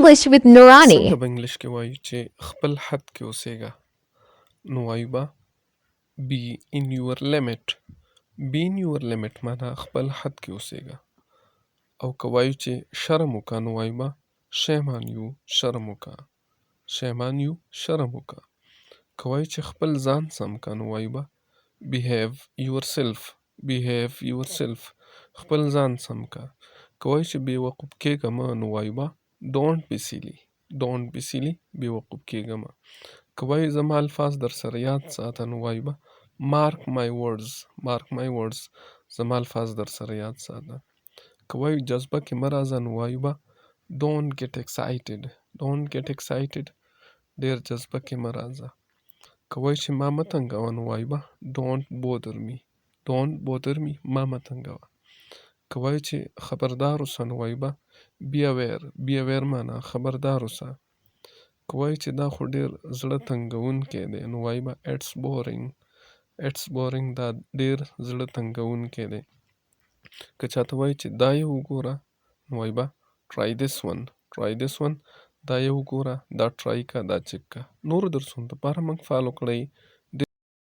English with Nurani. څنګه به انګلیش کې وایو چې خپل حد کې اوسېږه؟ نو وایو به be in your limit. be in your limit معنا خپل حد کې اوسېږه. او که وایو چې شرم وکړه نو وایو به shame on you، شرم وکړه. shame on you، شرم وکړه. که وایو چې خپل ځان سم کړه نو وایو به behave yourself، behave yourself، خپل ځان سم کړه. که وایو چې بې وقوف کېږه مه نو وایو به don't be silly، don't be silly، بې وقوف کېږه مه. که وایو زما الفاظ در سره یاد ساته نو وایو به mark my words، mark my words، زما الفاظ در سره یاد ساته. که وایو جذبه کې مه راځه نو وایو به don't get excited، don't get excited، ډېر جذبه کې مه راځه. که وایو چې ما مه تنګوه نو وایو به don't bother me، don't bother me، ما مه تنګوه. که وایو چې خبردار اوسه نو وایو به be aware، be aware معنا خبردار اوسه. که وایو چې دا خو ډېر زړه تنګونکی دی نو وایو به it's boring، it's boring، دا ډېر زړه تنګونکی دی. که چاته وایو چې دا یې وګوره نو وایو به try this one، try this one، دا یې وګوره، دا ټرای که، دا چک که. نورو درسونو دپاره موږ فالو کړئ.